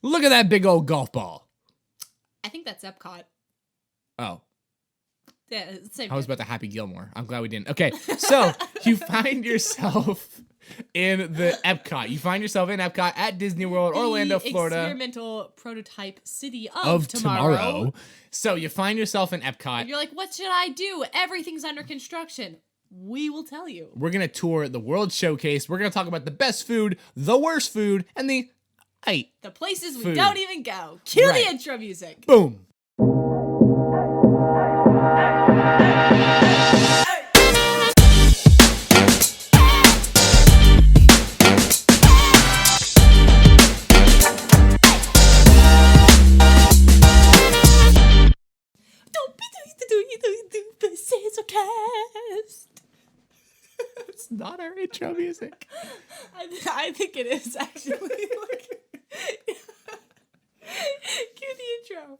Look at that big old golf ball. I think that's Epcot. Oh. Yeah, same. I was about to Happy Gilmore. I'm glad we didn't. Okay, so you find yourself in the Epcot. You find yourself in Epcot at Disney World, Orlando, Florida. Experimental prototype city of tomorrow. So you find yourself in Epcot. And you're like, what should I do? Everything's under construction. We will tell you. We're going to tour the World Showcase. We're going to talk about the best food, the worst food, and the places food. we don't even go. Cue the intro music. Boom. Sizzlecast. It's not our intro music. I think it is, actually. Cue the intro.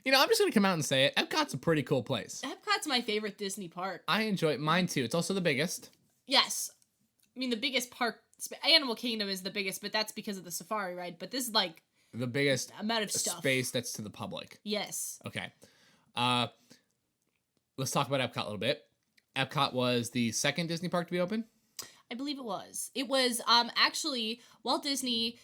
You know, I'm just going to come out and say it. Epcot's a pretty cool place. Epcot's my favorite Disney park. I enjoy it. Mine, too. It's also the biggest. Yes. I mean, the biggest park... Animal Kingdom is the biggest, but that's because of the safari ride. But this is, like... the biggest amount of stuff. Space that's to the public. Yes. Okay. Let's talk about Epcot a little bit. Epcot was the second Disney park to be open? I believe it was. It was actually Walt Disney,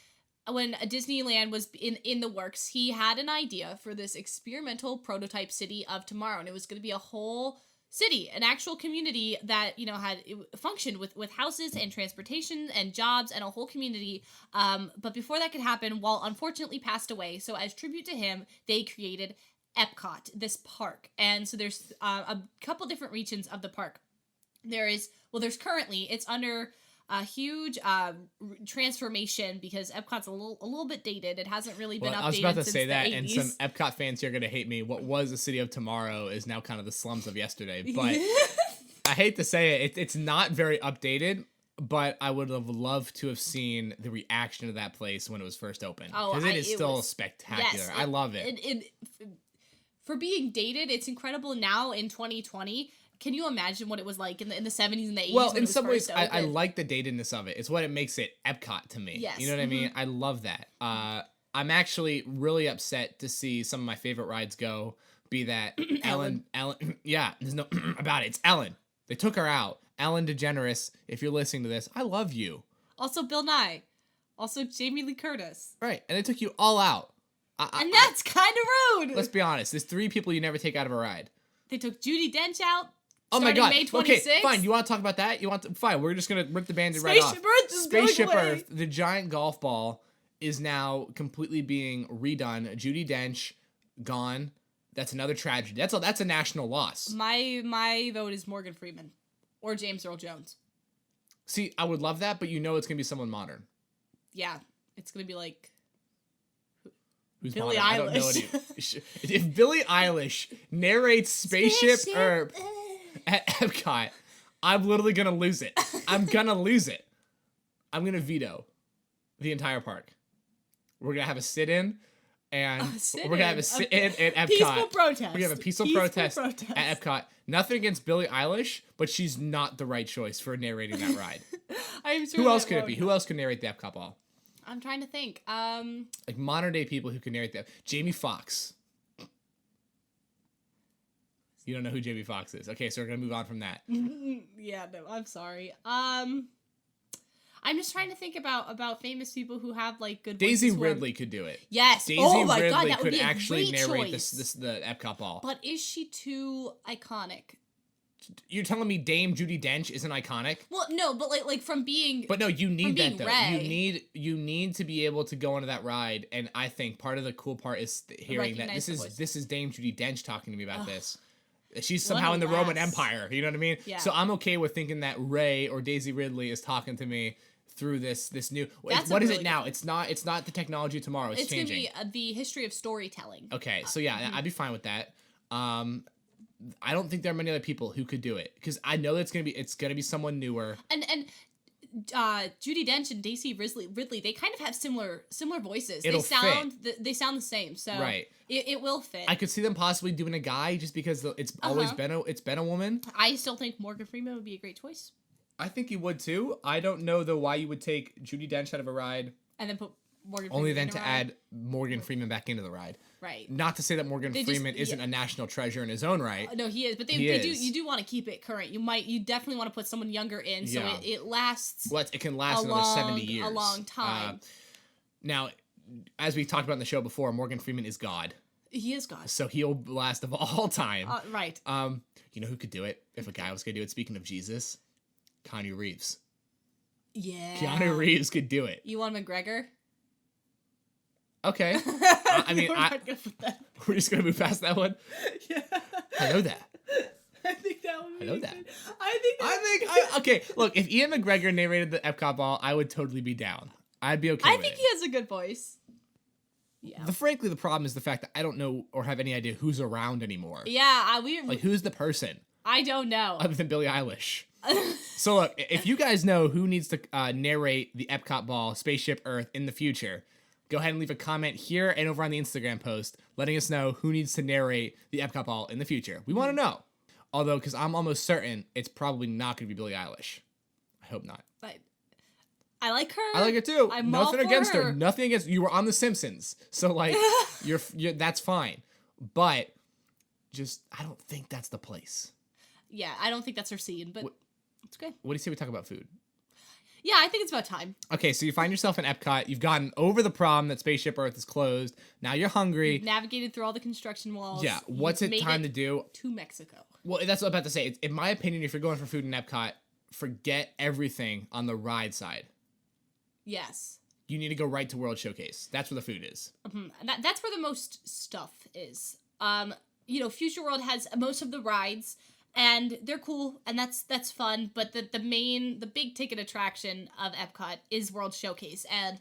when Disneyland was in the works, he had an idea for this experimental prototype city of tomorrow, and it was going to be a whole city, an actual community that, you know, had functioned with houses and transportation and jobs and a whole community. But before that could happen, Walt unfortunately passed away. So as tribute to him, they created Epcot, this park. And so there's a couple different regions of the park. There's currently, it's under a huge transformation because Epcot's a little bit dated. It hasn't really been updated. I was about to since say the that, 80s. and some Epcot fans here are going to hate me. What was the city of tomorrow is now kind of the slums of yesterday. But I hate to say it, it's not very updated. But I would have loved to have seen the reaction to that place when it was first opened. Because it is still spectacular. Yes, I love it. For being dated, it's incredible now in 2020. Can you imagine what it was like in the 70s and the 80s? Well, when in it was some ways, first I opened? like the datedness of it. It's what it makes it Epcot to me. Yes. You know what I mean? I love that. I'm actually really upset to see some of my favorite rides go. Be that Ellen. Yeah, there's no about it. It's Ellen. They took her out. Ellen DeGeneres, if you're listening to this, I love you. Also Bill Nye. Also Jamie Lee Curtis. Right, and they took you all out. And that's kind of rude. Let's be honest. There's 3 people you never take out of a ride. They took Judi Dench out. Oh my God. May 26th. Okay, fine. You want to talk about that? Fine. We're just going to rip the Band-Aid right off. Spaceship Earth is Spaceship going away. Earth, the giant golf ball, is now completely being redone. Judi Dench, gone. That's another tragedy. That's a national loss. My vote is Morgan Freeman. Or James Earl Jones. See, I would love that, but you know it's going to be someone modern. Yeah. It's going to be like... Who's Billie modern? I don't know Eilish. If Billie Eilish narrates Spaceship Earth at Epcot, I'm literally going to lose it. I'm going to lose it. I'm going to veto the entire park. We're going to have a sit-in, and we're going to have a sit-in at Epcot. Peaceful protest. We're going to have a peaceful protest at Epcot. Nothing against Billie Eilish, but she's not the right choice for narrating that ride. I'm sure Who else could it be? Who else could narrate the Epcot ball? I'm trying to think. Like modern day people who can narrate that. Jamie Foxx. You don't know who Jamie Foxx is. Okay, so we're gonna move on from that. Yeah, no, I'm sorry. I'm just trying to think about famous people who have like good Daisy voices Ridley could do it. Yes. Daisy oh my Ridley God, that would could be a actually great narrate choice. the Epcot ball. But is she too iconic? You're telling me Dame Judi Dench isn't iconic? Well, no, but like from being. But no, you need that though. Ray. You need to be able to go onto that ride, and I think part of the cool part is hearing that this is Dame Judi Dench talking to me about this. She's somehow in the Roman Empire. You know what I mean? Yeah. So I'm okay with thinking that Ray or Daisy Ridley is talking to me through this new. What is it now? It's not the technology of tomorrow. It's changing. It's gonna be the history of storytelling. Okay, so yeah, I'd be fine with that. I don't think there are many other people who could do it because I know it's gonna be someone newer. And Judi Dench and Daisy Ridley, they kind of have similar voices. They sound the same. So right. It will fit. I could see them possibly doing a guy just because it's always been a woman. I still think Morgan Freeman would be a great choice. I think you would too. I don't know though why you would take Judi Dench out of a ride. And then put Morgan Only Freeman then to in a ride. add Morgan Freeman back into the ride. Right. Not to say that Morgan Freeman isn't a national treasure in his own right. No, he is. But you do want to keep it current. You definitely want to put someone younger in so it lasts. Well, it can last another 70 years. A long time. Now, as we talked about in the show before, Morgan Freeman is God. He is God. So he'll last of all time. Right. You know who could do it if a guy was going to do it? Speaking of Jesus, Keanu Reeves. Yeah. Keanu Reeves could do it. You want McGregor? Okay. I mean, we're just going to move past that one. Yeah. I know that. I think that would be I know that. Okay, look, if Ian McGregor narrated the Epcot ball, I would totally be down. I'd be okay with it. I think he has a good voice. Yeah. Frankly, the problem is the fact that I don't know or have any idea who's around anymore. Yeah, who's the person? I don't know. Other than Billie Eilish. So look, if you guys know who needs to narrate the Epcot ball, Spaceship Earth in the future, go ahead and leave a comment here and over on the Instagram post letting us know who needs to narrate the Epcot ball in the future. We want to know. Although, because I'm almost certain it's probably not going to be Billie Eilish. I hope not. I like her. I like her too. I'm Nothing all for against her. her. Nothing against. You were on The Simpsons, so like, you're that's fine. But just, I don't think that's the place. Yeah, I don't think that's her scene, but it's okay. What do you say we talk about food? Yeah, I think it's about time. Okay, so you find yourself in Epcot. You've gotten over the problem that Spaceship Earth is closed. Now you're hungry. You've navigated through all the construction walls. Yeah, what's it time to do? To Mexico. Well, that's what I'm about to say. In my opinion, if you're going for food in Epcot, forget everything on the ride side. Yes. You need to go right to World Showcase. That's where the food is. Mm-hmm. And that's where the most stuff is. Future World has most of the rides, and they're cool, and that's fun. But the big ticket attraction of Epcot is World Showcase, and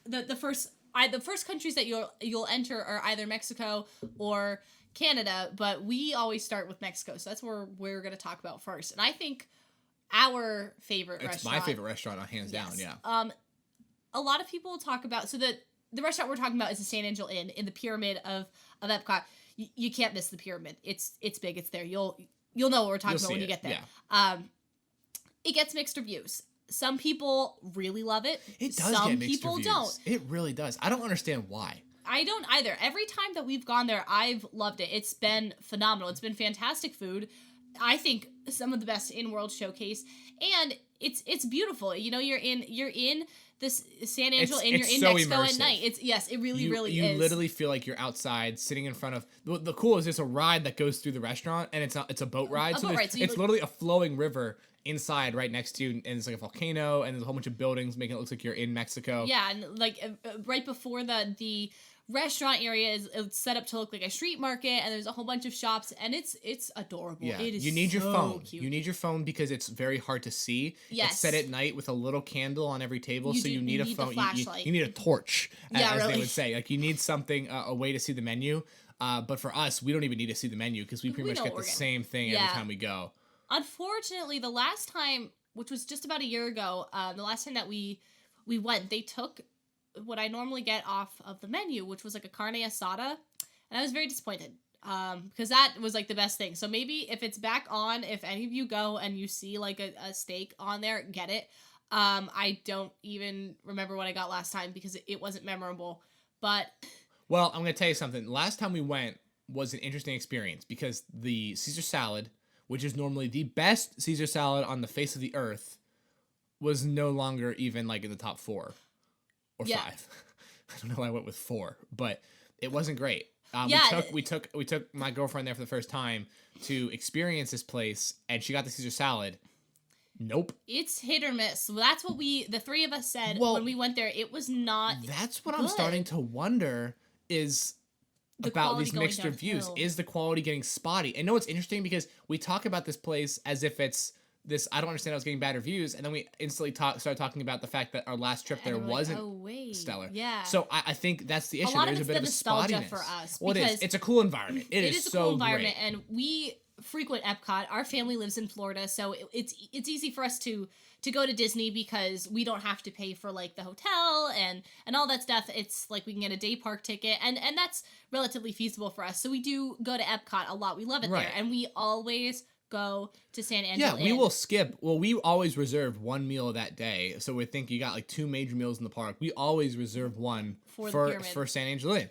the first countries that you'll enter are either Mexico or Canada. But we always start with Mexico, so that's where we're gonna talk about first. And I think our favorite restaurant. It's my favorite restaurant, hands down, yeah. A lot of people talk about, so the restaurant we're talking about is the San Angel Inn in the pyramid of Epcot. You can't miss the pyramid. It's big. It's there. You'll know what we're talking about when you get there. Yeah. It gets mixed reviews. Some people really love it. It does Some get mixed people reviews. don't. It really does. I don't understand why. I don't either. Every time that we've gone there, I've loved it. It's been phenomenal. It's been fantastic food. I think some of the best in World Showcase, and it's beautiful. You know, you're in this San Angel, and you're in so Mexico immersive. at night. It really is. You literally feel like you're outside, sitting in front of. The cool is it's a ride that goes through the restaurant, and it's a boat ride. It's literally a flowing river inside, right next to you, and it's like a volcano, and there's a whole bunch of buildings, making it look like you're in Mexico. Yeah, and right before the restaurant area is set up to look like a street market, and there's a whole bunch of shops, and it's adorable. Yeah, it is. You need your phone. Cute. You need your phone because it's very hard to see. Yes. It's set at night with a little candle on every table, you need a phone. The flashlight. You need a torch, yeah, as really. they would say. Like you need something, a way to see the menu. But for us, we don't even need to see the menu because we pretty much get the same thing every time we go. Unfortunately, the last time, which was just about a year ago, the last time that we went, they took what I normally get off of the menu, which was like a carne asada, and I was very disappointed because that was like the best thing. So maybe if it's back on, if any of you go and you see like a steak on there, get it. I don't even remember what I got last time because it wasn't memorable. But well, I'm gonna tell you something. Last time we went was an interesting experience because the Caesar salad, which is normally the best Caesar salad on the face of the earth, was no longer even like in the top 4. Or 5. I don't know why I went with 4, but it wasn't great. We took my girlfriend there for the first time to experience this place, and she got the Caesar salad. Nope. It's hit or miss. That's what the three of us said when we went there. It was not. That's what good. I'm starting to wonder is about these mixed reviews. Is the quality getting spotty? And no, it's interesting because we talk about this place as if it's this. I don't understand how it's getting bad reviews, and then we instantly started talking about the fact that our last trip there wasn't stellar. Yeah. So I think that's the issue. There's a bit of a spottiness for us. Well, it is. It's a cool environment. It is a so cool environment, great. and we frequent Epcot. Our family lives in Florida, so it's easy for us to go to Disney because we don't have to pay for like the hotel and all that stuff. It's like we can get a day park ticket, and that's relatively feasible for us. So we do go to Epcot a lot. We love it there, and we always go to San Yeah, Angelo we Inn. will skip. Well, we always reserve one meal that day. So we think you got like 2 major meals in the park. We always reserve one For the for pyramid. San Angelo Inn.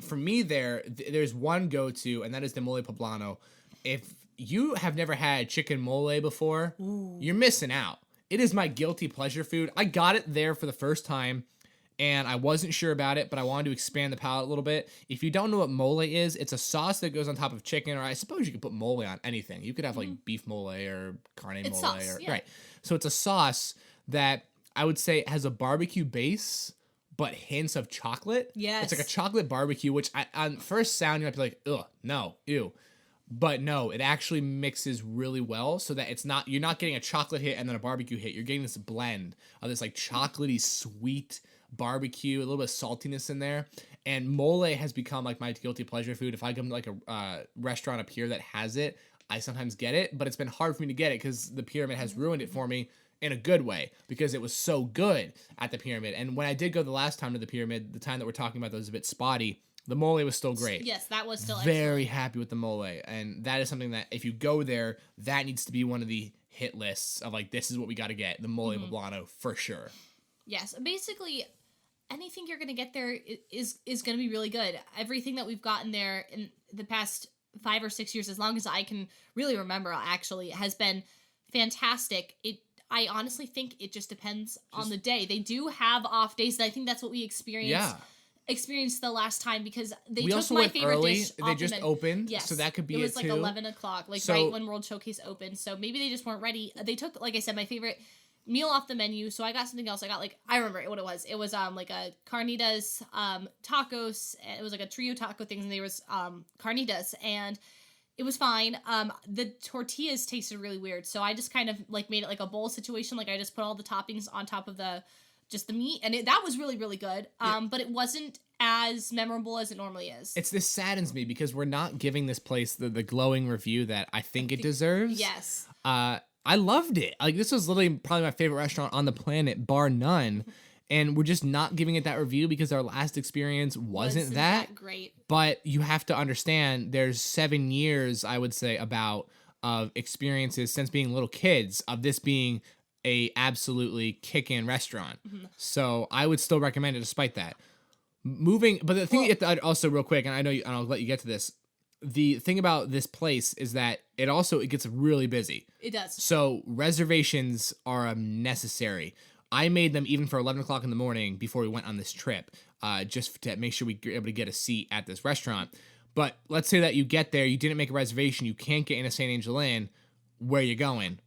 For me, there's one go-to, and that is the mole poblano. If you have never had chicken mole before, you're missing out. It is my guilty pleasure food. I got it there for the first time, and I wasn't sure about it, but I wanted to expand the palate a little bit. If you don't know what mole is, it's a sauce that goes on top of chicken, or I suppose you could put mole on anything. You could have like beef mole or carne It's mole. sauce, yeah. Right. So it's a sauce that I would say has a barbecue base, but hints of chocolate. Yes. It's like a chocolate barbecue, which on first sound you might be like, ugh, no, ew. But no, it actually mixes really well so that you're not getting a chocolate hit and then a barbecue hit. You're getting this blend of this like chocolatey sweet barbecue, a little bit of saltiness in there. And mole has become like my guilty pleasure food. If I come to like a restaurant up here that has it, I sometimes get it, but it's been hard for me to get it because the pyramid has ruined it for me in a good way because it was so good at the pyramid. And when I did go the last time to the pyramid, the time that we're talking about that was a bit spotty, the mole was still great. Yes, that was still Very happy with the mole. And that is something that if you go there, that needs to be one of the hit lists of like, this is what we got to get. The mole poblano for sure. Yes, basically anything you're going to get there is going to be really good. Everything that we've gotten there in the past 5 or 6 years, as long as I can really remember, actually, has been fantastic. I honestly think it just depends on the day. They do have off days. And I think that's what we experienced the last time because they took my favorite dish off. They just opened, yes, so that could be it was like too. 11 o'clock, like right when World Showcase opened. So maybe they just weren't ready. They took, like I said, my favorite meal off the menu. So I got something else. I got I remember what it was. It was like a carnitas tacos. It was like a trio taco things, and there was carnitas, and it was fine. The tortillas tasted really weird, so I just kind of like made it like a bowl situation. Like I just put all the toppings on top of the meat, and that was really, really good. But it wasn't as memorable as it normally is. This saddens me because we're not giving this place the glowing review that I think it deserves. Yes. I loved it. Like this was literally probably my favorite restaurant on the planet, bar none. And we're just not giving it that review because our last experience wasn't that great. But you have to understand there's 7 years, I would say, of experiences since being little kids of this being a absolutely kick-in restaurant. So I would still recommend it despite that. But the thing also real quick, and I'll let you get to this. The thing about this place is that it gets really busy. It does. So reservations are necessary. I made them even for 11 o'clock in the morning before we went on this trip, just to make sure we were able to get a seat at this restaurant. But let's say that you get there, you didn't make a reservation, you can't get into San Angelo Inn. Where you going?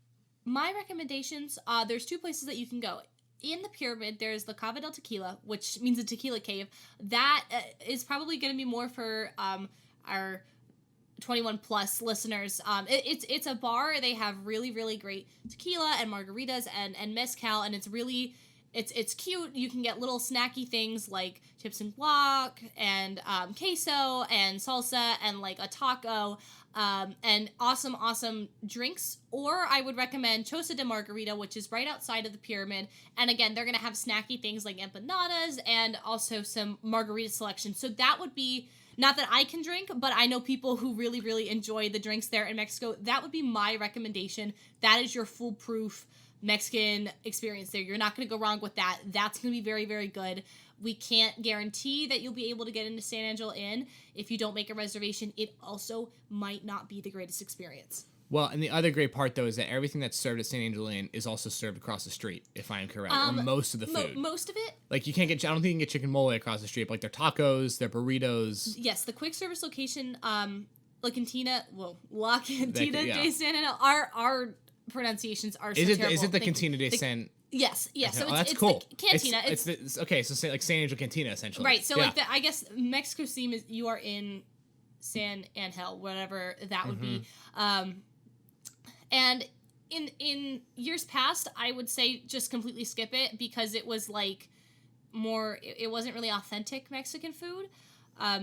My recommendations, there's 2 places that you can go. In the pyramid, there's the Cava del Tequila, which means a tequila cave. That is probably going to be more for our 21 plus listeners. It's a bar. They have really, really great tequila and margaritas and mezcal, and it's really it's cute. You can get little snacky things like chips and guac and queso and salsa and like a taco. And awesome drinks. Or I would recommend Choza de Margarita, which is right outside of the pyramid. And again, they're going to have snacky things like empanadas and also some margarita selection. So that would be, not that I can drink, but I know people who really, really enjoy the drinks there in Mexico. That would be my recommendation. That is your foolproof Mexican experience there. You're not going to go wrong with that. That's going to be very, very good. We can't guarantee that you'll be able to get into San Angelo Inn. If you don't make a reservation, it also might not be the greatest experience. Well, and the other great part, though, is that everything that's served at San Angelo Inn is also served across the street, if I am correct, or most of the food. Most of it? Like, I don't think you can get chicken mole across the street, but like their tacos, their burritos. Yes, the quick service location, La Cantina de San Angelo, our pronunciations are so terrible. Is it the Cantina de San? Yes. So that's it's cool. The cantina. Okay, so like San Angelo Cantina, essentially. Right, so like I guess Mexico's theme is you are in San Angel, whatever that would be. And in years past, I would say just completely skip it because it was like it wasn't really authentic Mexican food.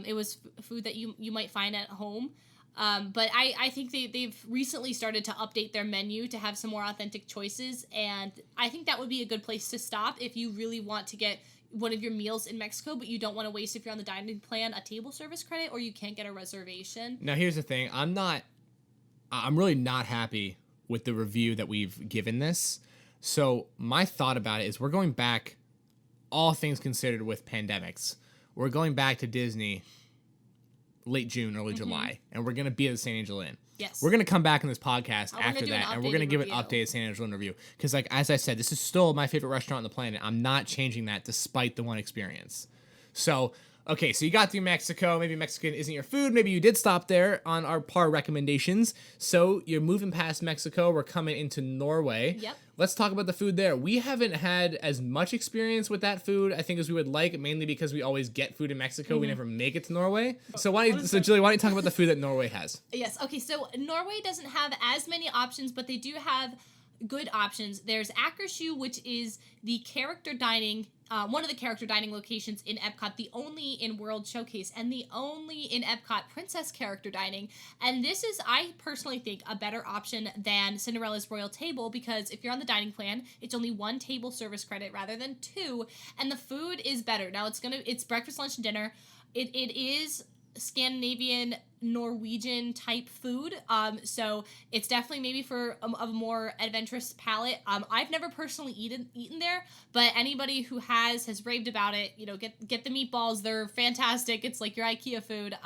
It was food that you might find at home. But I think they've recently started to update their menu to have some more authentic choices, and I think that would be a good place to stop if you really want to get one of your meals in Mexico, but you don't want to waste, if you're on the dining plan, a table service credit, or you can't get a reservation. Now, here's the thing. I'm not I'm really not happy with the review that we've given this. So my thought about it is we're going back, all things considered with pandemics, we're going back to Disney late June, early July, and we're going to be at the St. Angel Inn. Yes. We're going to come back in this podcast we're after gonna do that, an and we're going to give an updated updated St. Angel Inn review. Because, like, as I said, this is still my favorite restaurant on the planet. I'm not changing that despite the one experience. So, okay, so you got through Mexico. Maybe Mexican isn't your food. Maybe you did stop there on our par recommendations. So you're moving past Mexico. We're coming into Norway. Yep. Let's talk about the food there. We haven't had as much experience with that food, I think, as we would like, mainly because we always get food in Mexico. We never make it to Norway. So Julie, why don't you talk about the food that Norway has? Yes. Okay. So Norway doesn't have as many options, but they do have good options. There's Akersjø, which is the character dining, one of the character dining locations in Epcot, the only in World Showcase, and the only in Epcot princess character dining. And this is, I personally think, a better option than Cinderella's Royal Table, because if you're on the dining plan, it's only 1 table service credit rather than 2, and the food is better. Now it's breakfast, lunch, and dinner. It is Scandinavian, Norwegian type food, so it's definitely maybe for a more adventurous palate. I've never personally eaten there, but anybody who has raved about it. You know, get the meatballs; they're fantastic. It's like your IKEA food,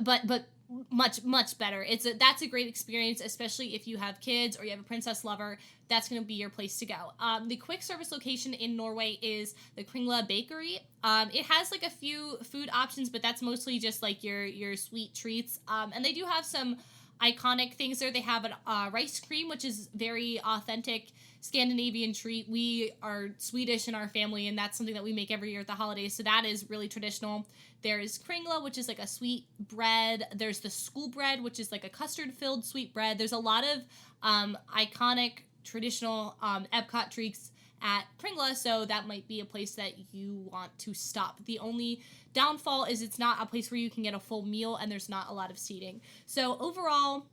but much better. That's a great experience, especially if you have kids or you have a princess lover. That's going to be your place to go. The quick service location in Norway is the Kringla Bakery. It has like a few food options, but that's mostly just like your sweet treats. And they do have some iconic things there. They have a rice cream, which is very authentic Scandinavian treat. We are Swedish in our family, and that's something that we make every year at the holidays, so that is really traditional. There's Kringla, which is like a sweet bread. There's the school bread, which is like a custard-filled sweet bread. There's a lot of iconic, traditional Epcot treats at Kringla, so that might be a place that you want to stop. The only downfall is it's not a place where you can get a full meal, and there's not a lot of seating. So overall,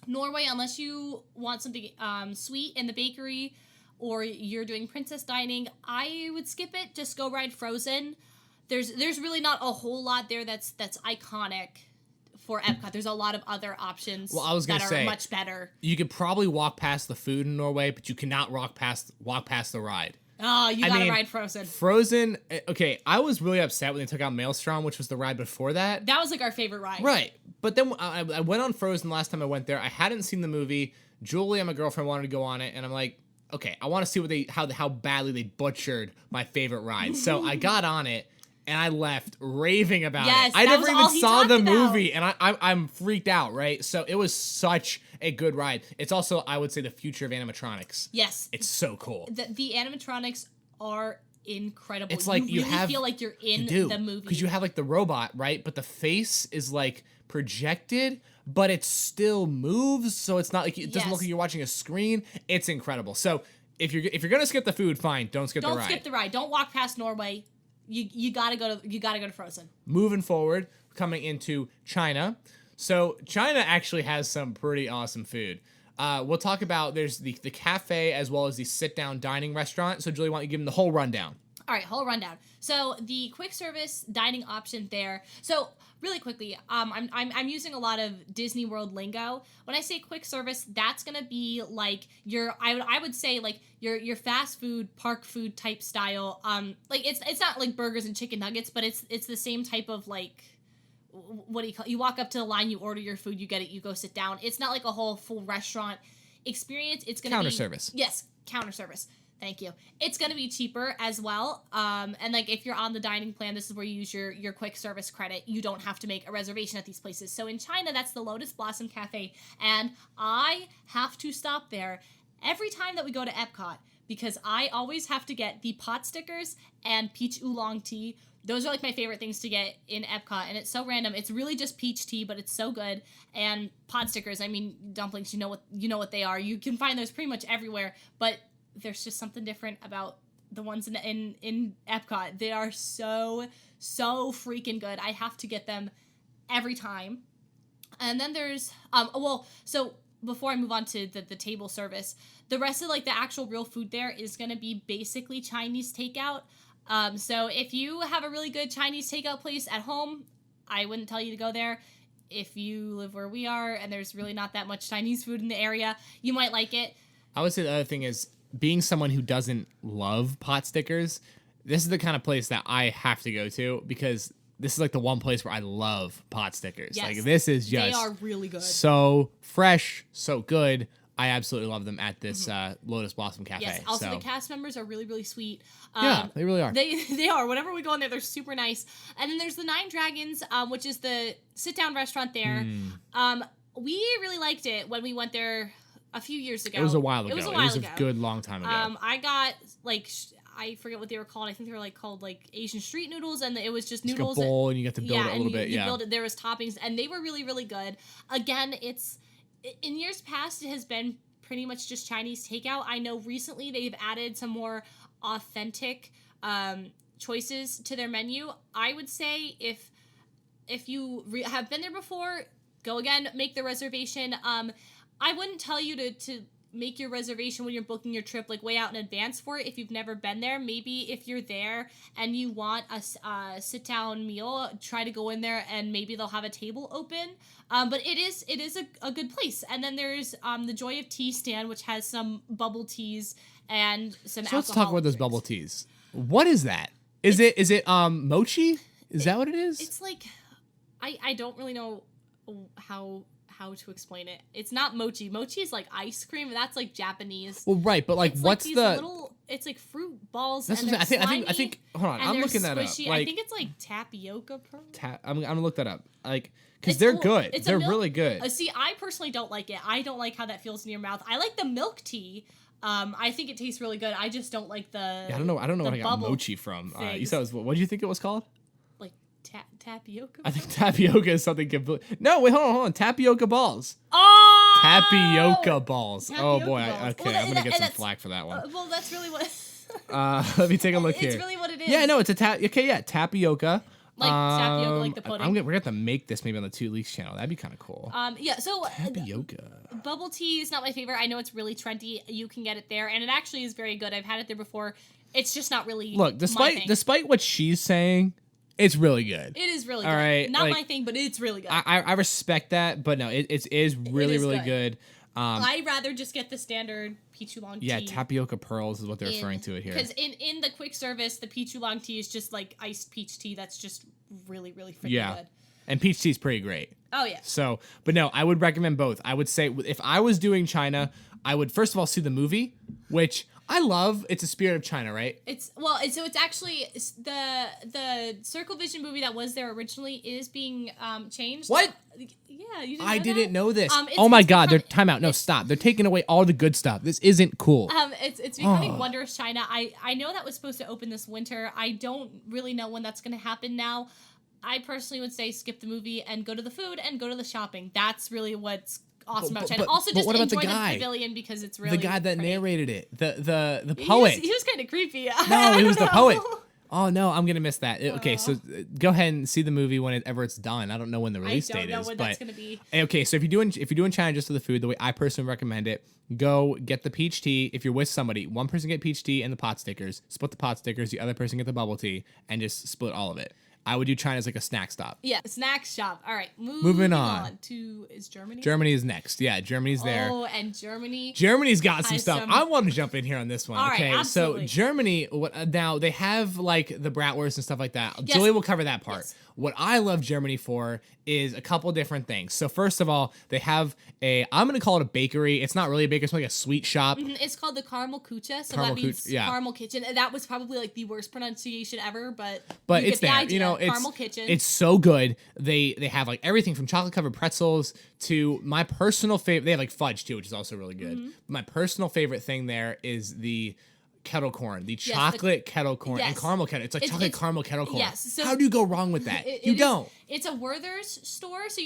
Norway, unless you want something sweet in the bakery or you're doing princess dining, I would skip it. Just go ride Frozen. There's really not a whole lot there that's iconic for Epcot. There's a lot of other options that are much better. You could probably walk past the food in Norway, but you cannot walk past the ride. Oh, you gotta ride Frozen. Frozen, okay, I was really upset when they took out Maelstrom, which was the ride before that. That was like our favorite ride. Right. But then I went on Frozen last time I went there. I hadn't seen the movie. Julie and my girlfriend wanted to go on it, and I'm like, okay, I want to see how badly they butchered my favorite ride. So I got on it, and I left raving about it. I never even saw the movie, and I'm freaked out, right? So it was such a good ride. It's also, I would say, the future of animatronics. Yes. It's so cool. The animatronics are incredible. It's like you really feel like you're in the movie. Because you have like the robot, right? But the face is like projected, but it still moves, so it's not like it doesn't look like you're watching a screen. It's incredible. So if you're gonna skip the food, fine. Don't skip the ride. Don't skip the ride. Don't walk past Norway. You gotta go to Frozen. Moving forward, coming into China. So China actually has some pretty awesome food. We'll talk about, there's the cafe as well as the sit-down dining restaurant. So Julie, why don't you give them the whole rundown? All right, whole rundown. So the quick service dining option there. So really quickly, I'm using a lot of Disney World lingo. When I say quick service, that's gonna be like I would say like your fast food, park food type style. Like it's not like burgers and chicken nuggets, but it's the same type of like, what do you call it? You walk up to the line, you order your food, you get it, you go sit down. It's not like a whole full restaurant experience. It's gonna counter service. Yes, counter service. Thank you. It's going to be cheaper as well. And like if you're on the dining plan, this is where you use your quick service credit. You don't have to make a reservation at these places. So in China, that's the Lotus Blossom Cafe. And I have to stop there every time that we go to Epcot because I always have to get the pot stickers and peach oolong tea. Those are like my favorite things to get in Epcot, and it's so random. It's really just peach tea, but it's so good. And pot stickers, I mean, dumplings, you know what they are. You can find those pretty much everywhere, but there's just something different about the ones in Epcot. They are so freaking good. I have to get them every time. And then there's so before I move on to the table service, the rest of like the actual real food there is going to be basically Chinese takeout. So if you have a really good Chinese takeout place at home, I wouldn't tell you to go there. if you live where we are and there's really not that much Chinese food in the area, you might like it. I would say the other thing is, being someone who doesn't love pot stickers, this is the kind of place that I have to go to, because this is like the one place where I love pot stickers. Yes. Like, this is just They are really good. so fresh, so good. I absolutely love them at this Lotus Blossom Cafe. Yes, also the cast members are really, really sweet. Yeah, they really are. They are. Whenever we go in there, they're super nice. And then there's the Nine Dragons, which is the sit-down restaurant there. We really liked it when we went there a few years ago. It was a while ago. It was a good long time ago. I got, like, I forget what they were called. I think they were, like, called, like, Asian street noodles, and it was just noodles. Like a bowl, and you got to build it a little bit. You build it. There was toppings, and they were really, really good. Again, in years past, it has been pretty much just Chinese takeout. I know recently they've added some more authentic choices to their menu. I would say if you have been there before, go again, make the reservation. I wouldn't tell you to make your reservation when you're booking your trip, like, way out in advance for it if you've never been there. Maybe if you're there and you want a sit-down meal, try to go in there and maybe they'll have a table open. But it is a good place. And then there's the Joy of Tea stand, which has some bubble teas and some alcohol. So let's talk about those bubble teas. What is that? Is it mochi? Is that what it is? It's like, I don't really know how to explain it. It's not mochi. Mochi is like ice cream. That's like Japanese. Well, right, but like, it's what's like the? Little, it's like fruit balls. That's and what I think. Hold on, and I'm looking that up. squishy. Like, I think it's like tapioca pearl. I'm gonna look that up. Like, because they're good. They're really good. See, I personally don't like it. I don't like how that feels in your mouth. I like the milk tea. I think it tastes really good. I just don't like the. Yeah, I don't know where I got mochi from. You said it was, what did you think it was called? Like tapioca. I think tapioca is something completely. No, wait, hold on. Tapioca balls. Oh! Tapioca balls. Oh boy. Balls. Okay, Well, I'm gonna get some that's- flack for that one. Well, that's really what. Let me take a look here. It's really what it is. Yeah, no, it's a tapioca. Like tapioca, like the pudding. We're gonna have to make this maybe on the 2 Leaks channel. That'd be kind of cool. Yeah. So Tapioca. Bubble tea is not my favorite. I know it's really trendy. You can get it there, and it actually is very good. I've had it there before. It's just not really. Look, despite what she's saying, it's really good. It is really All good. right, Not like, my thing, but it's really good. I respect that, but no, it is really really good. I'd rather just get the standard peach oolong tea. Yeah, tapioca pearls is what they're referring to it here. Because in the quick service, the peach oolong tea is just like iced peach tea. That's just really, really freaking good. And peach tea is pretty great. Oh, yeah. So, but no, I would recommend both. I would say if I was doing China, I would first of all see the movie, which I love. It's a Spirit of China, right? It's actually the Circle Vision movie that was there originally is being changed. What? Yeah, you didn't I know didn't know this. It's- Oh my it's God! become- Time out. No, stop. They're taking away all the good stuff. This isn't cool. It's becoming Wondrous China. I know that was supposed to open this winter. I don't really know when that's going to happen now. I personally would say skip the movie and go to the food and go to the shopping. That's really what's awesome about China. Also, just what about enjoy the guy? the pavilion because it's really The guy that pretty. narrated it, the poet. He was kind of creepy. No, he was the I don't poet. know. Oh no, I'm gonna miss that. Okay, so go ahead and see the movie whenever it's done. I don't know when the release date is, I don't know when that's gonna be. Okay, so if you're doing China just for the food, the way I personally recommend it, go get the peach tea. If you're with somebody, one person get peach tea and the pot stickers. Split the pot stickers. The other person get the bubble tea, and just split all of it. I would do China as like a snack stop. Yeah, snack shop. All right, moving on to is Germany. Germany is next. Yeah, Germany's there. Oh, and Germany. Germany's got some has stuff. some- I want to jump in here on this one. All right, Okay, absolutely. so Germany. Now they have like the bratwurst and stuff like that. Yes. Julie will cover that part. Yes. What I love Germany for is a couple different things. So first of all, they have I'm gonna call it a bakery. It's not really a bakery. It's like a sweet shop. It's called the Caramel Kucha, so Caramel that means Kucha, yeah. Caramel Kitchen. And that was probably like the worst pronunciation ever, but you It's get the there. idea. You know, Caramel Kitchen. It's so good. They have like everything from chocolate covered pretzels to my personal favorite. They have like fudge too, which is also really good. Mm-hmm. My personal favorite thing there is the kettle corn, the chocolate kettle corn and yes. caramel kettle. It's like chocolate it's- caramel kettle corn. yes, so- How do you go wrong with that? It You is- don't. It's a Werthers store, so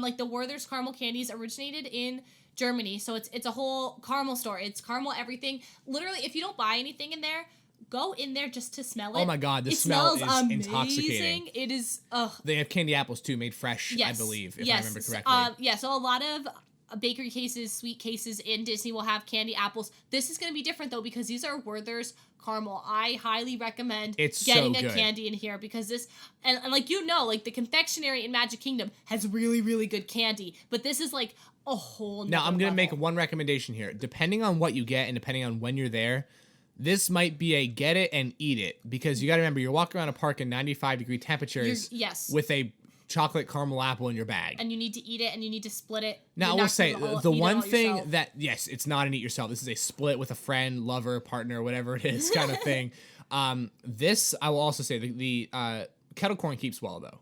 like the Werthers caramel candies originated in Germany, so it's a whole caramel store. It's caramel everything. Literally, if you don't buy anything in there, go in there just to smell it. Oh my God, the it smell smells is intoxicating. amazing. It is. They have candy apples too, made fresh, Yes. I believe, if yes. I remember correctly. So a lot of bakery cases, sweet cases in Disney will have candy apples. This is going to be different though because these are Werther's caramel. I highly recommend getting a candy in here because this, and like like the confectionery in Magic Kingdom has really, really good candy, but this is like a whole nother Now I'm going to make level. one recommendation here. Depending on what you get and depending on when you're there, this might be a get it and eat it because you got to remember you're walking around a park in 95-degree temperatures with a chocolate caramel apple in your bag. And you need to eat it and you need to split it. Now, I will say, the one thing that, yes, it's not an eat yourself. This is a split with a friend, lover, partner, whatever it is kind of thing. This, I will also say, the Kettle Corn keeps well, though.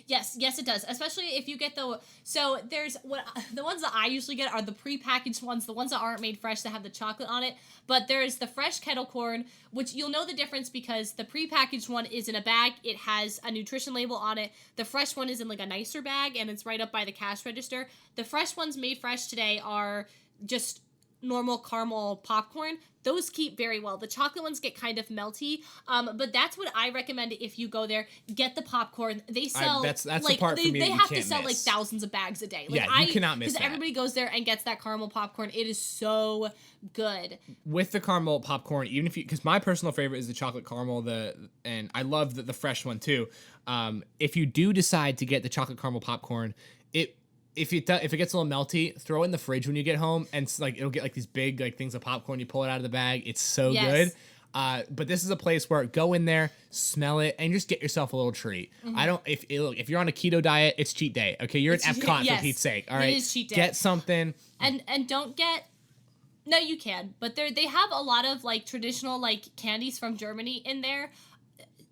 Yes, it does. Especially if you get there's the ones that I usually get are the prepackaged ones, the ones that aren't made fresh that have the chocolate on it. But there's the fresh Kettle Corn, which you'll know the difference because the prepackaged one is in a bag. It has a nutrition label on it. The fresh one is in like a nicer bag and it's right up by the cash register. The fresh ones made fresh today are just normal caramel popcorn. Those keep very well. The chocolate ones get kind of melty, but that's what I recommend if you go there. Get the popcorn. They sell that's like the part for me they that you have can't to sell like miss. thousands of bags a day. Like, Yeah, you cannot miss that. Because everybody goes there and gets that caramel popcorn. It is so good. With the caramel popcorn, even if you, because my personal favorite is the chocolate caramel, and I love the fresh one too. If you do decide to get the chocolate caramel popcorn, if it gets a little melty, throw it in the fridge when you get home, and it's like it'll get like these big like things of popcorn. You pull it out of the bag, it's so good. But this is a place where go in there, smell it, and just get yourself a little treat. If you're on a keto diet, it's cheat day. Okay, you're at Epcot for Pete's sake. All right, it is cheat day. Get something, and don't get. No, you can, but they have a lot of like traditional like candies from Germany in there.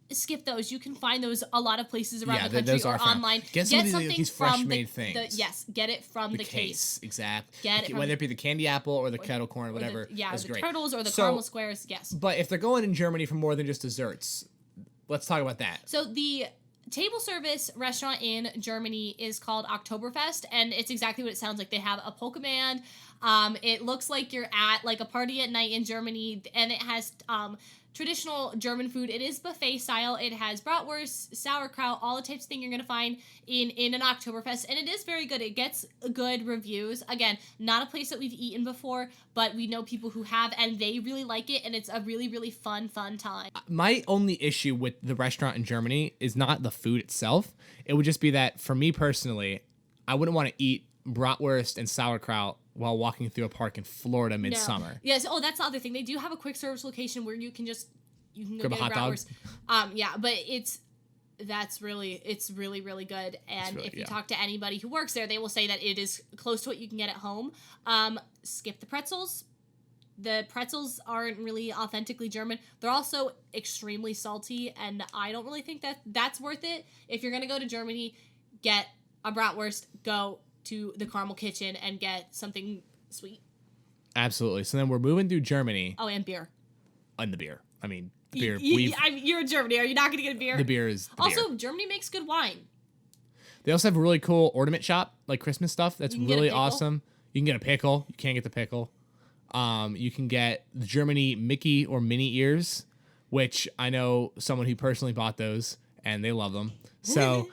Skip those. You can find those a lot of places around the country or online. Get something these fresh made things. Get it from the case. Exactly. Whether it be the candy apple or the kettle corn, whatever. The great. turtles or the caramel squares. Yes. But if they're going in Germany for more than just desserts, let's talk about that. So the table service restaurant in Germany is called Oktoberfest, and it's exactly what it sounds like. They have a polka band. It looks like you're at like a party at night in Germany, and it has traditional German food. It is buffet style. It has bratwurst, sauerkraut, all the types of thing you're going to find in an Oktoberfest. And it is very good. It gets good reviews. Again, not a place that we've eaten before, but we know people who have, and they really like it. And it's a really, really fun time. My only issue with the restaurant in Germany is not the food itself. It would just be that for me personally, I wouldn't want to eat bratwurst and sauerkraut while walking through a park in Florida midsummer. No. Yes. Oh, that's the other thing. They do have a quick service location where you can go grab get a hot dog. Yeah, but it's really, really good. And if you talk to anybody who works there, they will say that it is close to what you can get at home. Skip the pretzels. The pretzels aren't really authentically German. They're also extremely salty, and I don't really think that that's worth it. If you're gonna go to Germany, get a bratwurst. Go to the Caramel Kitchen and get something sweet. Absolutely. So then we're moving through Germany. Oh, and beer. And the beer. I mean, the beer. You're in Germany. Are you not going to get a beer? The beer is the also, beer. Germany makes good wine. They also have a really cool ornament shop, like Christmas stuff. That's really awesome. You can get a pickle. You can't get the pickle. You can get the Germany Mickey or Minnie ears, which I know someone who personally bought those, and they love them. So...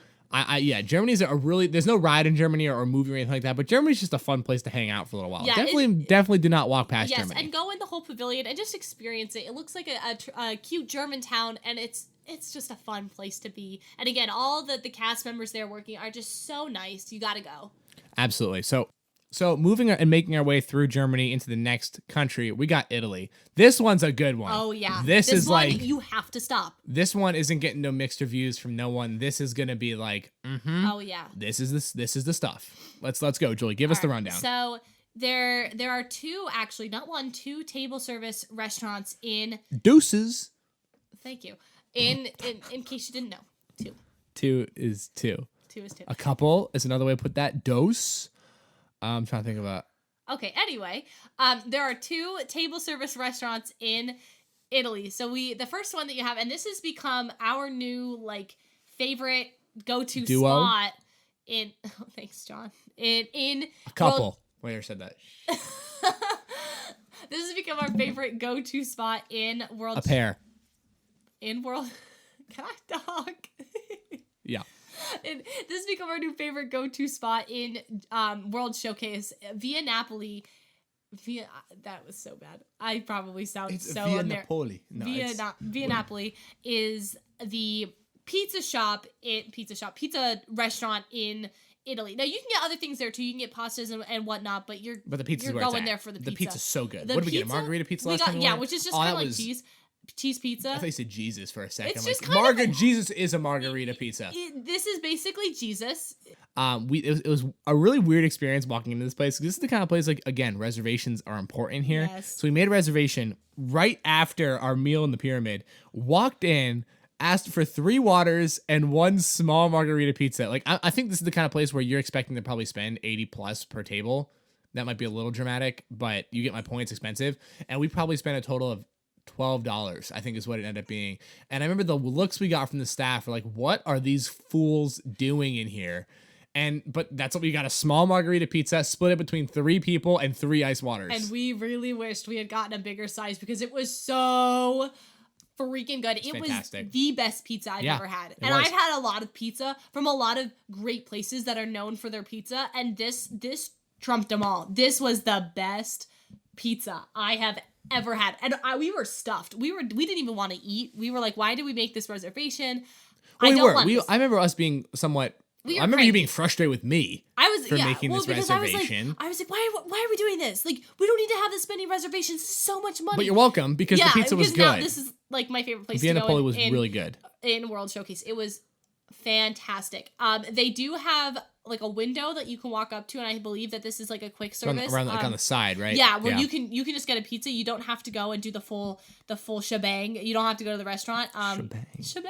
Germany's there's no ride in Germany or movie or anything like that, but Germany's just a fun place to hang out for a little while. Yeah, definitely do not walk past Germany. Yes, and go in the whole pavilion and just experience it. It looks like a cute German town, and it's just a fun place to be. And again, all the cast members there working are just so nice. You gotta go. Absolutely. So moving and making our way through Germany into the next country, we got Italy. This one's a good one. Oh, yeah. This is one, like... you have to stop. This one isn't getting no mixed reviews from no one. This is going to be like, oh, yeah. This is the stuff. Let's go, Julie. Give us the rundown. So there are two table service restaurants in... Deuces. Thank you. In case you didn't know. Two. Two is two. Two is two. A couple is another way to put that. Dose. I'm trying to think about. Okay. Anyway, there are two table service restaurants in Italy. So the first one that you have, and this has become our new favorite go-to spot in. Oh, thanks, John. In a couple. Wait, I said that. This has become our favorite go-to spot in World. A pair. In World. Can I talk? Yeah. And this has become our new favorite go-to spot in World Showcase, Via Napoli. That was so bad. I probably sound It's so Via American. Napoli. No, Via Napoli is the pizza restaurant in Italy. Now you can get other things there too. You can get pastas and whatnot, but the pizza's you're where it's going at. there for the pizza. The pizza's so good. The What did we get? A pizza? margarita pizza last time? Yeah, which is just kind of like cheese pizza. I thought you said Jesus for a second. It's I'm just like, kind of Jesus is a margarita pizza. This is basically Jesus. It was a really weird experience walking into this place. This is the kind of place, like, again, reservations are important here. Yes. So we made a reservation right after our meal in the pyramid, walked in, asked for 3 waters and 1 small margarita pizza. Like, I think this is the kind of place where you're expecting to probably spend 80 plus per table. That might be a little dramatic, but you get my point. It's expensive. And we probably spent a total of $12, I think is what it ended up being. And I remember the looks we got from the staff were like, what are these fools doing in here? But that's what we got, a small margarita pizza, split it between 3 people and 3 ice waters. And we really wished we had gotten a bigger size because it was so freaking good. It fantastic. Was the best pizza I've ever had. And I've had a lot of pizza from a lot of great places that are known for their pizza, and this trumped them all. This was the best pizza I have ever had. And we were stuffed. We didn't even want to eat. We were like, why did we make this reservation? Well, I remember us being somewhat... I remember you being frustrated with me for making this reservation. I was like, why are we doing this? Like, we don't need to have this many reservations. This is so much money. But you're welcome, because the pizza was good. Now this is like my favorite place Via to go. Napoli was really good. In World Showcase. It was fantastic. They do have like a window that you can walk up to, and I believe that this is like a quick service. Around like on the side, right? Yeah, where you can just get a pizza. You don't have to go and do the full shebang. You don't have to go to the restaurant. Shebang.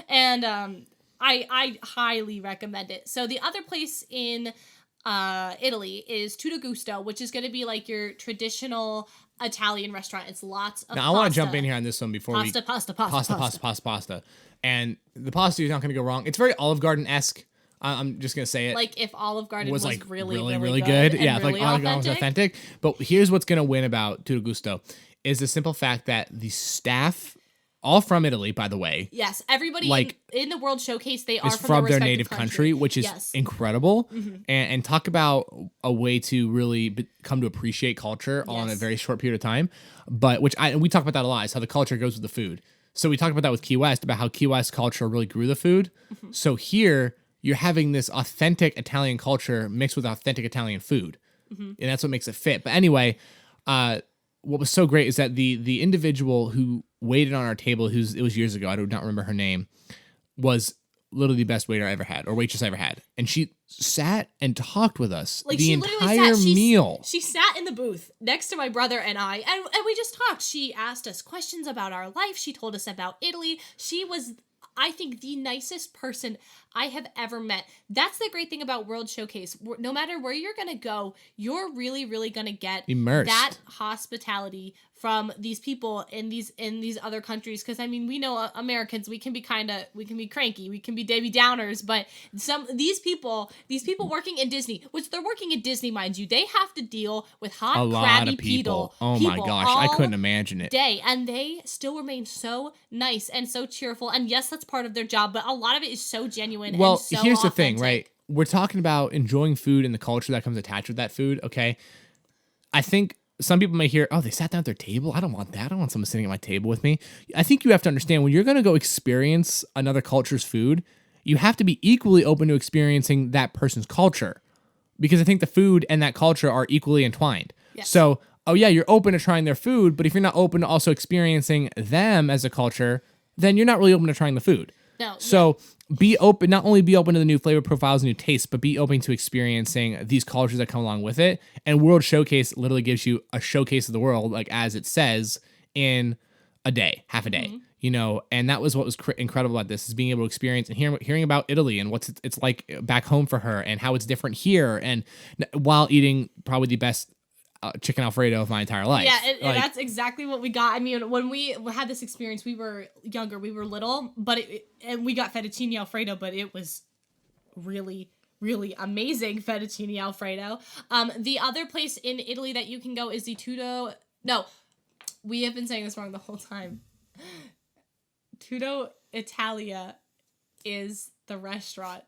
And I highly recommend it. So the other place in Italy is Tutto Gusto, which is going to be like your traditional Italian restaurant. It's lots of Now, I want to jump in here on this one before pasta. And the pasta is not going to go wrong. It's very Olive Garden-esque. I'm just going to say it. Like if Olive Garden was like really good. Yeah, really like Olive Garden was authentic. But here's what's going to win about Tutto Gusto is the simple fact that the staff, all from Italy, by the way. Yes, everybody in the World Showcase, they are from their native country, which is incredible. Mm-hmm. And talk about a way to really come to appreciate culture all in a very short period of time. But we talk about that a lot, is how the culture goes with the food. So we talked about that with Key West, about how Key West culture really grew the food. Mm-hmm. So here, you're having this authentic Italian culture mixed with authentic Italian food. Mm-hmm. And that's what makes it fit. But anyway, what was so great is that the individual who waited on our table, it was years ago, I do not remember her name, was literally the best waiter I ever had, or waitress I ever had. And she sat and talked with us the entire meal. She sat in the booth next to my brother and I, and we just talked. She asked us questions about our life. She told us about Italy. She was, I think, the nicest person I have ever met. That's the great thing about World Showcase. No matter where you're going to go, you're really, really going to get immersed. That hospitality from these people in these other countries. Because I mean, we know Americans, we can be cranky, we can be Debbie Downers, but these people working in Disney, which they're working at Disney, mind you, they have to deal with hot, crabby people. Oh my gosh, I couldn't imagine it. And they still remain so nice and so cheerful. And yes, that's part of their job, but a lot of it is so genuine. Well, and so here's authentic. the thing, right? We're talking about enjoying food and the culture that comes attached with that food, okay? I think some people may hear, oh, they sat down at their table? I don't want that. I don't want someone sitting at my table with me. I think you have to understand, when you're going to go experience another culture's food, you have to be equally open to experiencing that person's culture. Because I think the food and that culture are equally entwined. Yes. So, oh yeah, you're open to trying their food, but if you're not open to also experiencing them as a culture, then you're not really open to trying the food. No. So be open, not only be open to the new flavor profiles and new tastes, but be open to experiencing these cultures that come along with it. And World Showcase literally gives you a showcase of the world, like as it says, in a day, half a day, you know. And that was what was incredible about this, is being able to experience and hearing about Italy and what it's like back home for her and how it's different here, and while eating probably the best chicken Alfredo of my entire life. Yeah, and that's exactly what we got. I mean, when we had this experience, we were younger, we were little, but and we got fettuccine Alfredo, but it was really, really amazing fettuccine Alfredo. The other place in Italy that you can go is the Tutto. No, we have been saying this wrong the whole time. Tutto Italia is the restaurant.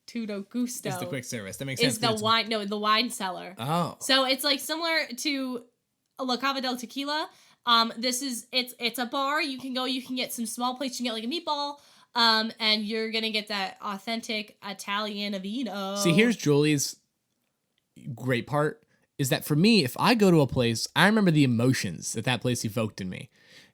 Tutto Gusto. It's the quick service. That makes is sense. The wine cellar. Oh. So it's like similar to La Cava del Tequila. It's a bar. You can go, you can get some small plates, you can get like a meatball. And you're gonna get that authentic Italian vino. See, here's Julie's great part, is that for me, if I go to a place, I remember the emotions that place evoked in me.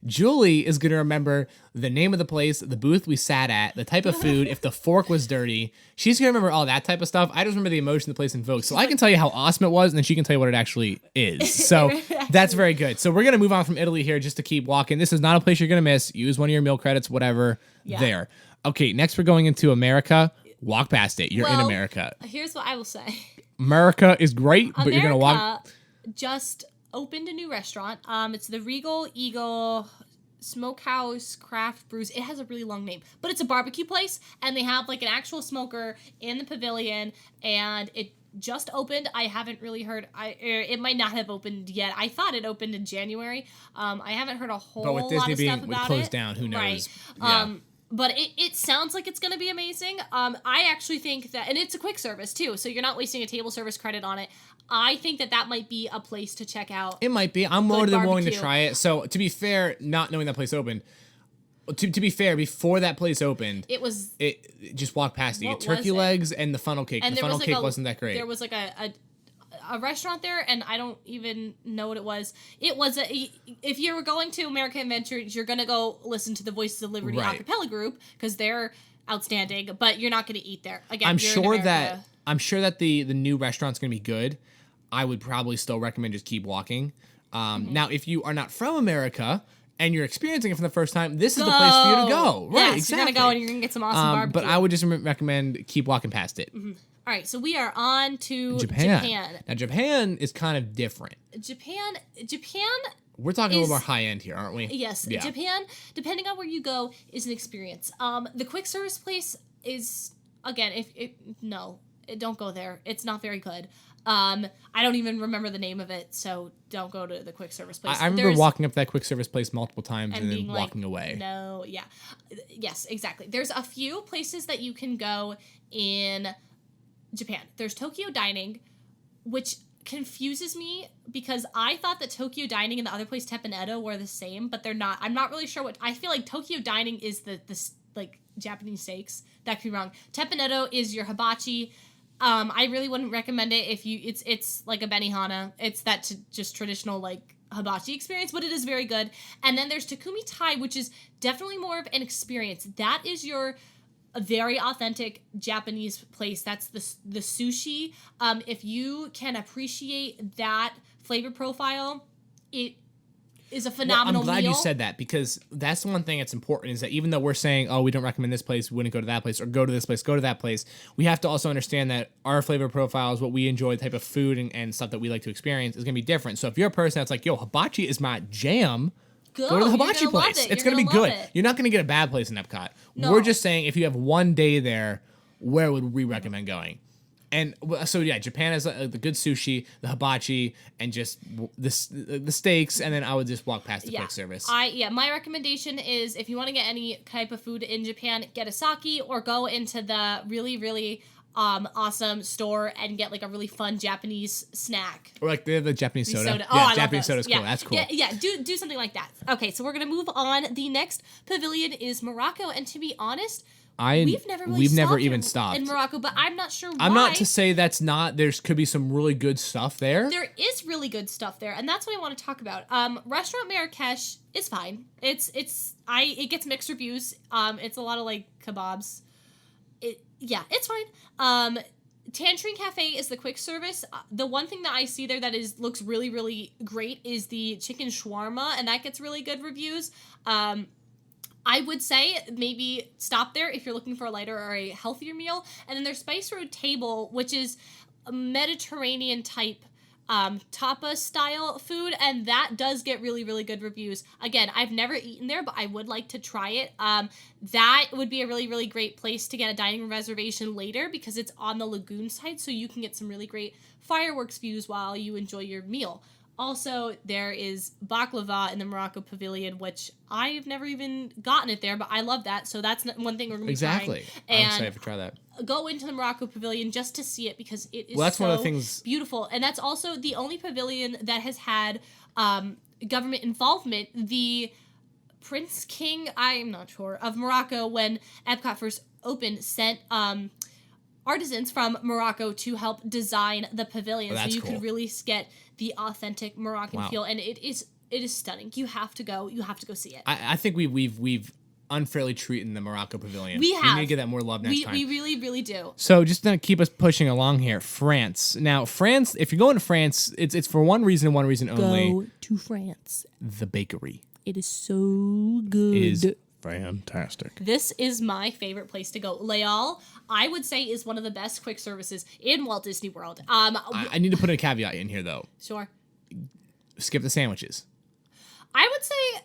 Julie is going to remember the name of the place, the booth we sat at, the type of food, if the fork was dirty. She's going to remember all that type of stuff. I just remember the emotion the place invoked. So I can tell you how awesome it was, and then she can tell you what it actually is. So that's very good. So we're going to move on from Italy here just to keep walking. This is not a place you're going to miss. Use one of your meal credits, whatever, there. Okay, next we're going into America. Walk past it. You're in America. Here's what I will say. America is great, but you're going to walk... just opened a new restaurant. It's the Regal Eagle Smokehouse Craft Brews. It has a really long name, but it's a barbecue place, and they have like an actual smoker in the pavilion, and it just opened. I haven't really heard. It might not have opened yet. I thought it opened in January. I haven't heard a whole lot of stuff about it. But with Disney being closed down, who knows? Right. Yeah. But it sounds like it's going to be amazing. I actually think that, and it's a quick service too, so you're not wasting a table service credit on it. I think that might be a place to check out. It might be. I'm more than willing to try it. So to be fair, not knowing that place opened, to be fair, before that place opened, it just walked past you. Turkey legs and the funnel cake. And the funnel cake wasn't that great. There was like a restaurant there, and I don't even know what it was. It was if you were going to American Adventures, you're gonna go listen to the Voices of Liberty acapella group because they're outstanding, but you're not gonna eat there. Again, I'm sure that the new restaurant's gonna be good. I would probably still recommend just keep walking. Now, if you are not from America and you're experiencing it for the first time, this is the place for you to go. Right, yes, exactly. You're gonna go and you're gonna get some awesome barbecue. But I would just recommend keep walking past it. Mm-hmm. All right, so we are on to Japan. Now, Japan is kind of different. Japan. We're talking a little more high end here, aren't we? Yes. Yeah. Japan, depending on where you go, is an experience. The quick service place is, again, don't go there. It's not very good. I don't even remember the name of it, so don't go to the quick service place. I remember walking up that quick service place multiple times and then walking away. No, yeah. Yes, exactly. There's a few places that you can go in Japan. There's Tokyo Dining, which confuses me because I thought that Tokyo Dining and the other place Teppan were the same, but they're not. I'm not really sure what. I feel like Tokyo Dining is the like Japanese steaks. That could be wrong. Teppan is your hibachi. I really wouldn't recommend it if you. It's like a Benihana. It's that just traditional like hibachi experience, but it is very good. And then there's Takumi Thai, which is definitely more of an experience. That is your a very authentic Japanese place. That's the sushi. If you can appreciate that flavor profile, it is a phenomenal I'm glad meal. You said that because that's the one thing that's important is that even though we're saying, oh, we don't recommend this place, we wouldn't go to that place, or go to this place, go to that place, we have to also understand that our flavor profiles, what we enjoy, the type of food and stuff that we like to experience is going to be different. So if you're a person that's like, yo, hibachi is my jam, go to the hibachi place. It's going to be good. You're not going to get a bad place in Epcot. No. We're just saying if you have one day there, where would we recommend going? And so, yeah, Japan has the good sushi, the hibachi, and just the steaks, and then I would just walk past the quick service. My recommendation is if you want to get any type of food in Japan, get a sake or go into the really, really awesome store and get like a really fun Japanese snack. Or like the Japanese soda. Oh, yeah, I Japanese soda's cool. That's cool. Yeah, do something like that. Okay, so we're going to move on. The next pavilion is Morocco, and to be honest, we've never even stopped in Morocco, but I'm not sure why. I'm not to say that's not. There could be some really good stuff there. There is really good stuff there, and that's what I want to talk about. Restaurant Marrakesh is fine. It gets mixed reviews. It's a lot of like kebabs. It's fine. Tangerine Cafe is the quick service. The one thing that I see there that looks really, really great is the chicken shawarma, and that gets really good reviews. I would say maybe stop there if you're looking for a lighter or a healthier meal. And then there's Spice Road Table, which is a Mediterranean type tapas style food, and that does get really, really good reviews. Again, I've never eaten there, but I would like to try it. That would be a really, really great place to get a dining room reservation later because it's on the lagoon side, so you can get some really great fireworks views while you enjoy your meal. Also, there is baklava in the Morocco Pavilion, which I've never even gotten it there, but I love that. So that's one thing we're going to be trying. I'm excited to try that. Go into the Morocco Pavilion just to see it because it is that's one of the things... beautiful. And that's also the only pavilion that has had government involvement. The Prince King, I'm not sure, of Morocco, when Epcot first opened, sent artisans from Morocco to help design the pavilion, so you could really get the authentic Moroccan feel, and it is stunning. You have to go see it. I think we've unfairly treated the Morocco Pavilion. We need to get that more love next time. We really, really do. So just to keep us pushing along here, France. Now, France, if you're going to France, it's for one reason and one reason only. Go to France. The bakery. It is so good. Is fantastic. This is my favorite place to go. Leal, I would say, is one of the best quick services in Walt Disney World. I need to put a caveat in here, though. Sure. Skip the sandwiches. I would say,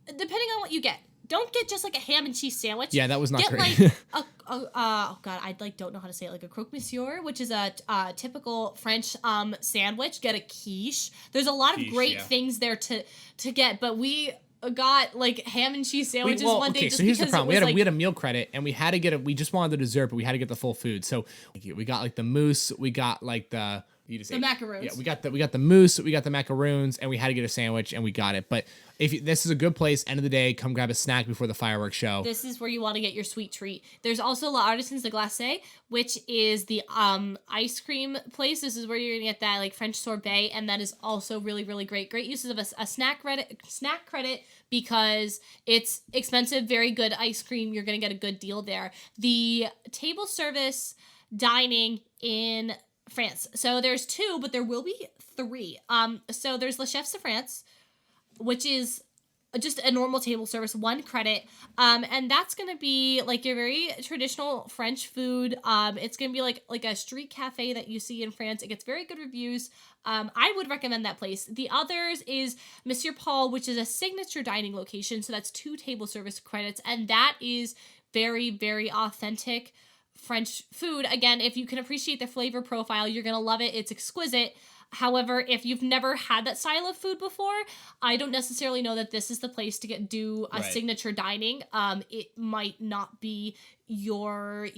depending on what you get, don't get just like a ham and cheese sandwich. Yeah, that was not great. Get like oh god, I don't know how to say it, like a croque monsieur, which is a typical French sandwich. Get a quiche. There's a lot of great things there to get, but we got like ham and cheese sandwiches one day. So here's the problem: we had a meal credit, and we had to get we just wanted the dessert, but we had to get the full food. So we got like the mousse, we got like the macaroons. Yeah, we got the mousse, we got the macaroons, and we had to get a sandwich, and we got it. But this is a good place. End of the day, come grab a snack before the fireworks show. This is where you want to get your sweet treat. There's also La Artisans de Glace, which is the ice cream place. This is where you're gonna get that like French sorbet, and that is also really, really great. Great uses of a snack credit because it's expensive, very good ice cream. You're gonna get a good deal there. The table service dining in France. So there's 2, but there will be 3. So there's Le Chefs de France, which is just a normal table service, 1 credit. And that's going to be like your very traditional French food. It's going to be like a street cafe that you see in France. It gets very good reviews. I would recommend that place. The others is Monsieur Paul, which is a signature dining location. So that's 2 table service credits. And that is very, very authentic French food. Again, if you can appreciate the flavor profile, you're going to love it. It's exquisite. However, if you've never had that style of food before, I don't necessarily know that this is the place to do a signature dining. It might not be your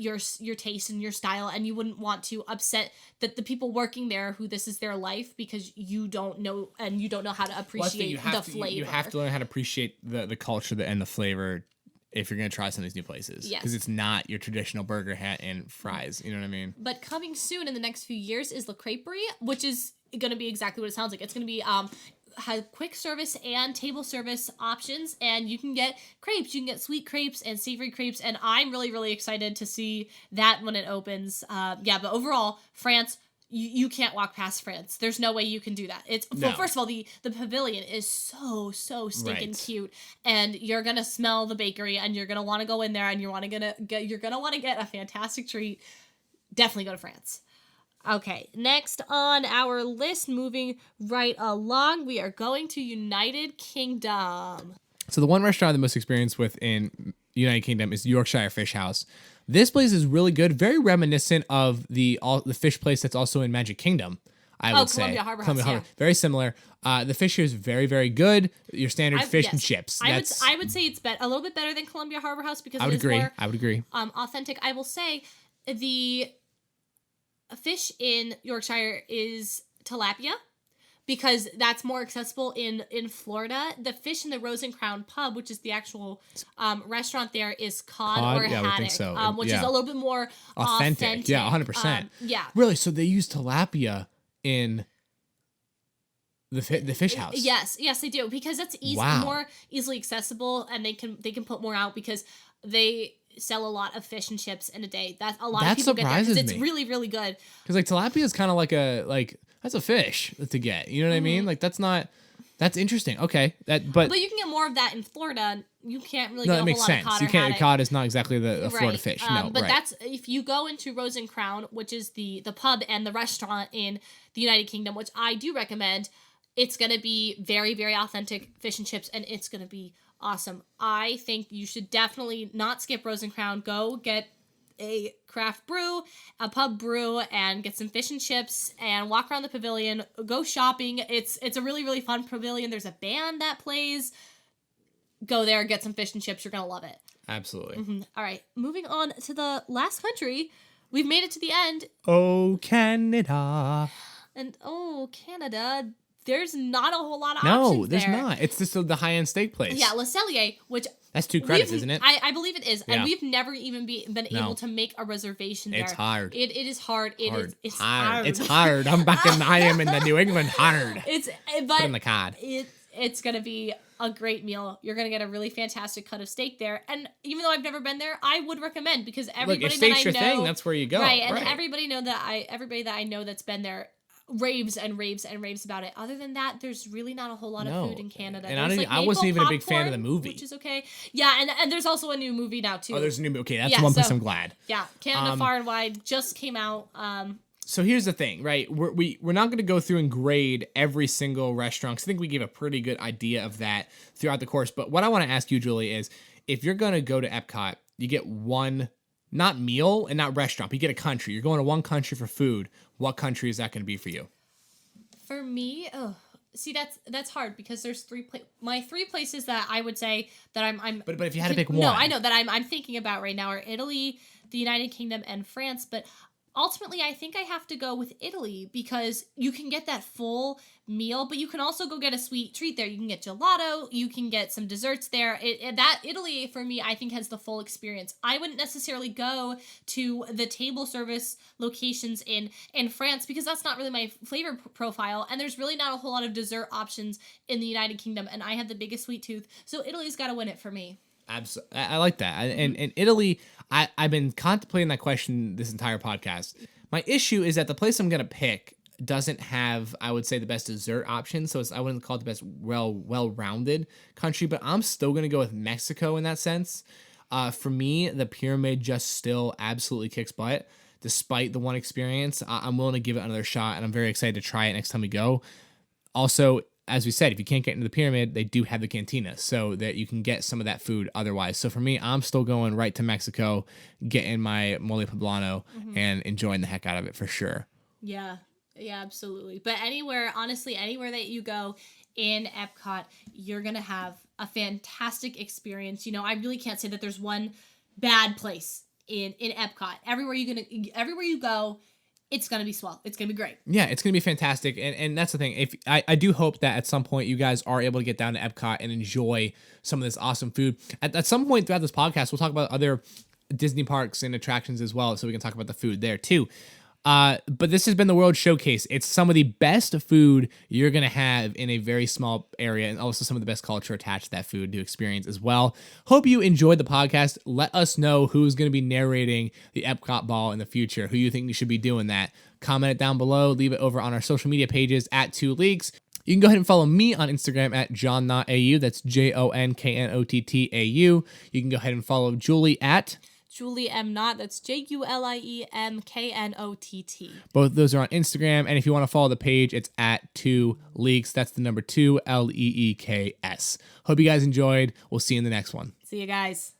taste and your style, and you wouldn't want to upset the people working there who this is their life because you don't know and you don't know how to appreciate the flavor. You have to learn how to appreciate the culture and the flavor if you're going to try some of these new places. Yes. Because it's not your traditional burger hat and fries. You know what I mean? But coming soon in the next few years is La Crêperie, which is going to be exactly what it sounds like. It's going to be have quick service and table service options, and you can get crepes. You can get sweet crepes and savory crepes, and I'm really, really excited to see that when it opens. But overall, France, you can't walk past France. There's no way you can do that. First of all, the pavilion is so stinking cute, and you're gonna smell the bakery, and you're gonna want to go in there, and you're gonna want to get a fantastic treat. Definitely go to France. Okay, next on our list, moving right along, we are going to United Kingdom. So the one restaurant I'm the most experienced with in United Kingdom is Yorkshire Fish House. This place is really good, very reminiscent of the fish place that's also in Magic Kingdom, I would say. Columbia Harbor House, yeah. Very similar. The fish here is very, very good. Your standard fish and chips. I would say it's a little bit better than Columbia Harbor House because I would agree. Authentic. I will say the fish in Yorkshire is tilapia because that's more accessible in Florida. The fish in the Rose and Crown pub, which is the actual restaurant there, is cod or haddock, think so. Which is a little bit more authentic. Yeah, 100%. Yeah. Really? So they use tilapia in the fish house? Yes, they do because that's more easily accessible, and they can put more out because they sell a lot of fish and chips in a day. That's a lot of people get that because it's really, really good. Because like tilapia is kind of like that's a fish to get. You know what I mean? Like that's interesting. Okay, but you can get more of that in Florida. You can't really get a whole lot of cod or you can't. haddock. Cod is not exactly the Florida fish. But that's if you go into Rose and Crown, which is the pub and the restaurant in the United Kingdom, which I do recommend. It's gonna be very, very authentic fish and chips, and it's gonna be awesome. I think you should definitely not skip Rose and Crown. Go get a craft brew, a pub brew, and get some fish and chips and walk around the pavilion, go shopping. It's a really, really fun pavilion. There's a band that plays. Go there, get some fish and chips. You're going to love it. Absolutely. All right, moving on to the last country. We've made it to the end. Oh, Canada. And Canada, there's not a whole lot of options No, there's there. not. It's just the high-end steak place. Yeah, Le Cellier, which... That's 2 credits, isn't it? I believe it is. Yeah. And we've never even been able to make a reservation there. It's hard. It is hard. It's hard. hard. It's hard. I am in the New England hard. But Put in the card. It's going to be a great meal. You're going to get a really fantastic cut of steak there. And even though I've never been there, I would recommend because everybody Look, if that steak's I your know, thing, that's where you go. Right, and everybody that I know that's been there raves and raves and raves about it. Other than that, there's really not a whole lot of food in Canada. And there's I wasn't even a big fan of popcorn, the movie. which is okay. Yeah, and there's also a new movie now too. Oh, there's a new movie. Okay, that's one place I'm glad. Yeah, Canada Far and Wide just came out. So here's the thing, right? We're not going to go through and grade every single restaurant, 'cause I think we gave a pretty good idea of that throughout the course. But what I want to ask you, Julie, is if you're going to go to Epcot, you get one, not meal and not restaurant, but you get a country. You're going to one country for food. What country is that going to be for you? For me, see that's hard because there's my 3 places that I would say that I'm. But if you had to pick one, no, I know that I'm thinking about right now are Italy, the United Kingdom, and France. But ultimately, I think I have to go with Italy because you can get that full meal, but you can also go get a sweet treat there. You can get gelato, you can get some desserts there. That Italy for me, I think has the full experience. I wouldn't necessarily go to the table service locations in France because that's not really my flavor profile, and there's really not a whole lot of dessert options in the United Kingdom, and I have the biggest sweet tooth, so Italy's got to win it for me. Absolutely, I like that. And Italy, I've been contemplating that question this entire podcast. My issue is that the place I'm gonna pick doesn't have, I would say, the best dessert option. So I wouldn't call it the best well-rounded country, but I'm still gonna go with Mexico in that sense. For me, the pyramid just still absolutely kicks butt. Despite the one experience, I'm willing to give it another shot, and I'm very excited to try it next time we go. Also, as we said, if you can't get into the pyramid, they do have the cantina so that you can get some of that food otherwise. So for me, I'm still going right to Mexico, getting my mole poblano and enjoying the heck out of it for sure. Yeah, absolutely. But honestly, anywhere that you go in Epcot, you're going to have a fantastic experience. You know, I really can't say that there's one bad place in Epcot. Everywhere you go, it's going to be swell. It's going to be great. Yeah, it's going to be fantastic. And that's the thing. If I do hope that at some point you guys are able to get down to Epcot and enjoy some of this awesome food. At some point throughout this podcast, we'll talk about other Disney parks and attractions as well, so we can talk about the food there too. But this has been the World Showcase. It's some of the best food you're going to have in a very small area, and also some of the best culture attached to that food to experience as well. Hope you enjoyed the podcast. Let us know who's going to be narrating the Epcot Ball in the future, who you think you should be doing that. Comment it down below. Leave it over on our social media pages at 2 Leagues. You can go ahead and follow me on Instagram at JonNotAU. That's JONKNOTTAU. You can go ahead and follow Julie at Julie M. Knott. That's JuliemKnott. Both of those are on Instagram. And if you want to follow the page, it's at 2 Leagues. That's the number 2 LEEKS. Hope you guys enjoyed. We'll see you in the next one. See you guys.